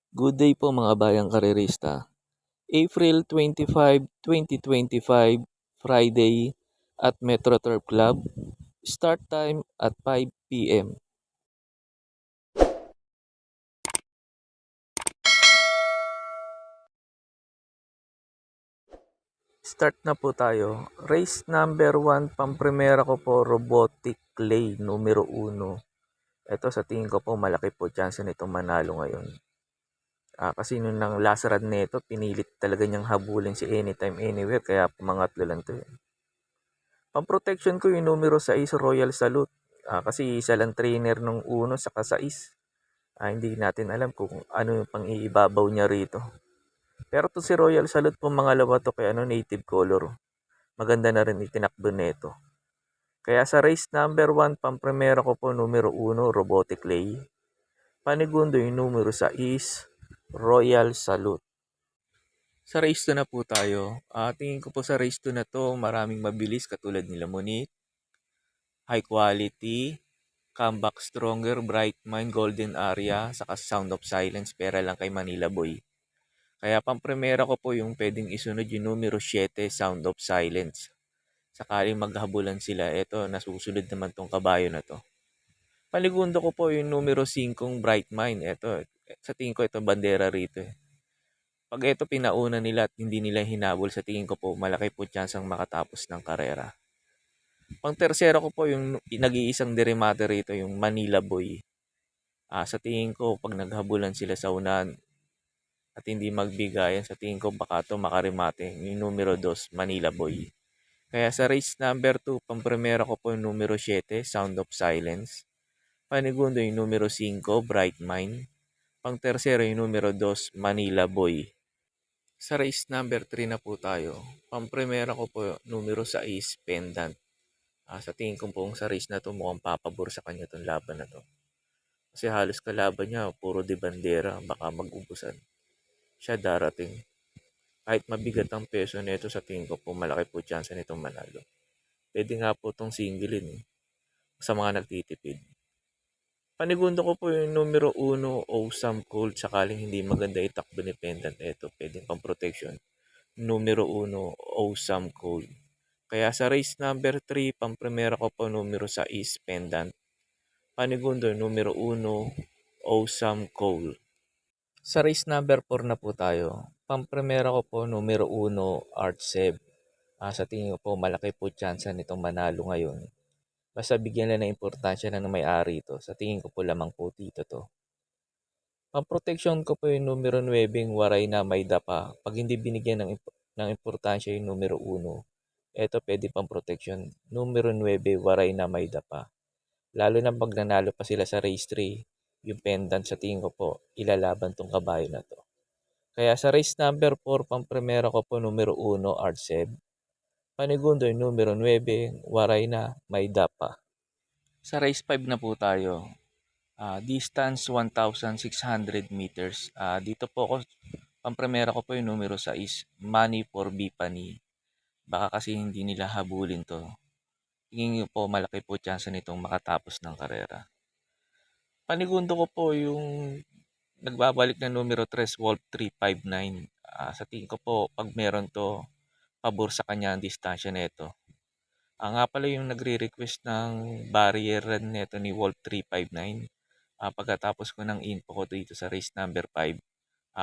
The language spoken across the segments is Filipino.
Good day po mga bayang karerista. April 25, 2025, Friday at Metro Turf Club. Start time at 5 p.m. Start na po tayo. Race number 1, pampremera ko po, Robotic Clay, numero 1. Ito sa tingin ko po malaki po chance nitong manalo ngayon. Kasi nung nang last run nito, pinilit talaga niyang habulin si Anytime Anywhere kaya pumangatlo lang to. Pang-protection ko yung numero 6, Royal Salute. Kasi isa lang trainer nung 1 saka 6. Hindi natin alam kung ano yung pang-iibabaw niya rito. Pero to si Royal Salute po mangalawa to kay native color. Maganda na rin itinakbo nito. Kaya sa race number 1, pang-primera ko po numero 1, Robotic Lay. Panigundo yung numero 6, Royal Salute. Sa race 2 na po tayo. Tingin ko po sa race 2 na to, maraming mabilis katulad nila Monique, High Quality, Comeback Stronger, Bright Mind, Golden Area, saka Sound of Silence, pera lang kay Manila Boy. Kaya pang-primera ko po yung pwedeng isunod yung numero 7, Sound of Silence. Sakaling maghabulan sila, eto, nasusunod naman tong kabayo na to. Panigundo ko po yung numero 5, Bright Mind. Eto, sa tingin ko ito bandera rito. Pag ito pinauna nila at hindi nila hinabol, sa tingin ko po malaki po tsansang makatapos ng karera. Pang tercero ko po yung nag-iisang deremate rito, yung Manila Boy. Sa tingin ko, pag naghabulan sila sa unahan at hindi magbigayan, sa tingin ko baka to makarimate yung numero 2, Manila Boy. Kaya sa race number 2, pampremera ko po yung numero 7, Sound of Silence. Panigundo yung numero 5, Bright Mind. Pang tercero yung numero 2, Manila Boy. Sa race number 3 na po tayo. Pampremera ko po numero 6, Pendant. Sa tingin ko po sa race na to mukhang papabor sa kanya itong laban na to. Kasi halos kalaban niya, puro de bandera, baka mag-ubusan. Siya darating. Kahit mabigat ang peso nito, sa tingin ko po malaki po chance nitong manalo. Pwede nga po itong singilin sa mga nagtitipid. Panigundo ko po yung numero 1, Awesome Cold, sakaling hindi maganda itakbo ni Pendant. Ito, pwedeng pang protection. Numero 1, Awesome Cold. Kaya sa race number 3, pampremera ko po numero 6, Pendant. Panigundo, numero 1, Awesome Cold. Sa race number 4 na po tayo. Pampremera ko po numero 1, Art Seb. Sa tingin ko po malaki po tsansa nitong manalo ngayon. Basta bigyan lang ng importansya ng may-ari ito. Sa tingin ko po lamang po dito to. Pang-protection ko po yung numero 9, Waray na May Dapa. Pag hindi binigyan ng importansya yung numero 1, eto pwede pang protection. Numero 9, Waray na May Dapa. Lalo na pag nanalo pa sila sa race 3, yung pendant sa tingin ko po, ilalaban tong kabayo na to. Kaya sa race number 4, pang-primera ko po numero 1, Arceb. Panigundo yung numero 9, Waray na May Dapa. Sa race 5 na po tayo. Distance 1,600 meters. Dito po ako, pang-primera ko po yung numero 6, Money for Bipani. Baka kasi hindi nila habulin to. Tingin po malaki po chance nitong makatapos ng karera. Panigundo ko po yung nagbabalik na numero 3, Wolf 359. Sa tingin ko po, pag meron to, pabor sa kanya ang distansya nito. Nga pala yung nagre-request ng barrier run nito ni Wolf 359. Pagkatapos ko ng info ko dito sa race number 5,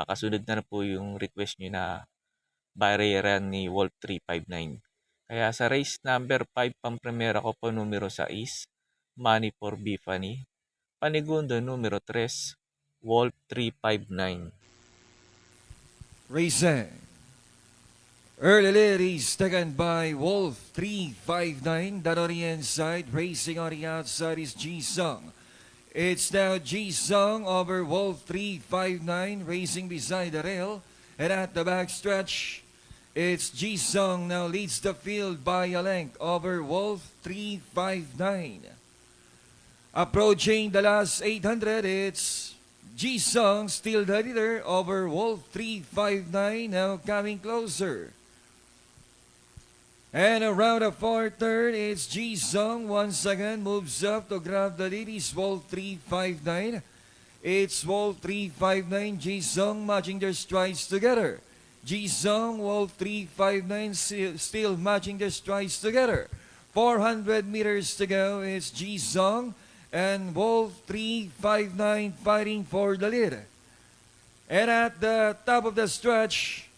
kasunod na po yung request nyo na barrier run ni Wolf 359. Kaya sa race number 5, pampremera ko po numero 6, Money for Bifani. Panigundo numero 3, Wolf 359. Racing. Early ladies taken by Wolf 359. That on the inside. Racing on the outside is G-Sung. It's now G-Sung over Wolf 359. Racing beside the rail. And at the back stretch, it's G-Sung now leads the field by a length over Wolf 359. Approaching the last 800, it's G-Sung still the leader over Wolf 359, now coming closer. And around the far third, it's G-Sung once again moves up to grab the lead. Is Wolf 359. It's Wolf 359, Jisung matching their strides together. Jisung, Wolf 359 still matching their strides together. 400 meters to go. It's Jisung and Wolf 359 fighting for the lead. And at the top of the stretch,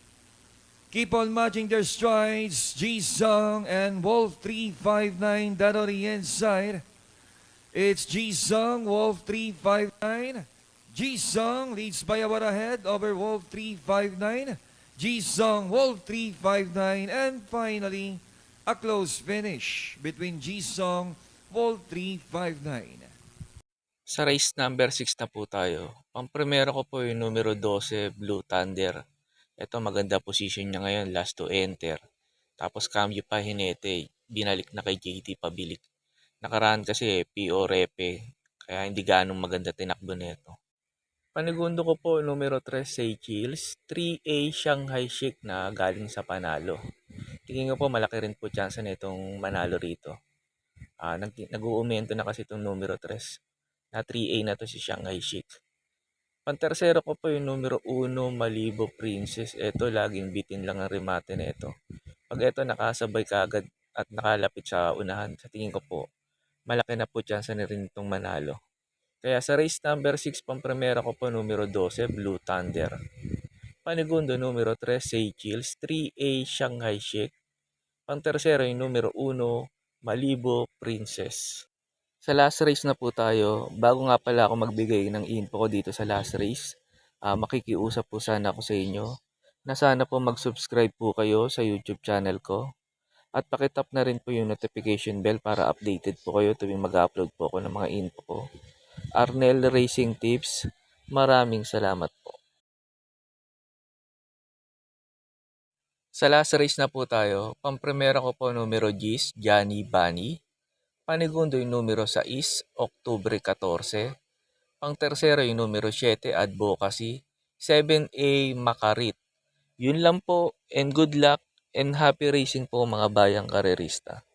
keep on matching their strides. Jisung and Wolf 359 that on the inside. It's Jisung, Wolf 359. Jisung leads by a watt ahead over Wolf 359. Jisung, Wolf 359. And finally, a close finish between Jisung, Wolf 359. Sa race number 6 na po tayo. Pampremera ko po yung numero 12, Blue Thunder. Ito maganda position niya ngayon, last to enter. Tapos cambio pa Hinete, binalik na kay JT Pabilik. Nakaraan kasi PO Repe, kaya hindi ganong maganda tinakbo nito. Panigundo ko po numero 3, Seychelles, 3A Shanghai Chic na galing sa panalo. Tingin ko po malaki rin po chance nitong manalo rito. Nag-uumento na kasi itong numero 3 na 3A na to si Shanghai Chic. Pantersero ko po yung numero 1, Malibo Princess. Ito laging bitin lang ang remate na ito. Pag ito nakasabay kaagad at nakalapit sa unahan, sa tingin ko po, malaki na po chance na rin itong manalo. Kaya sa race number 6, pampremera ko po numero 12, Blue Thunder. Panigundo numero 3, Seychelles, 3A Shanghai Chic. Pantersero yung numero 1, Malibo Princess. Sa last race na po tayo, bago nga pala ako magbigay ng info ko dito sa last race, makikiusap po sana ako sa inyo na sana po mag-subscribe po kayo sa YouTube channel ko at pakitap na rin po yung notification bell para updated po kayo tuwing mag-upload po ako ng mga info ko. Arnel Racing Tips, maraming salamat po. Sa last race na po tayo, pampremera ko po numero 10, Johnny Bunny. Panigundo yung numero 6, Oktubre 14. Pangtersero yung numero 7, Advocacy. 7A, Makarit. Yun lang po, and good luck and happy racing po mga bayang karerista.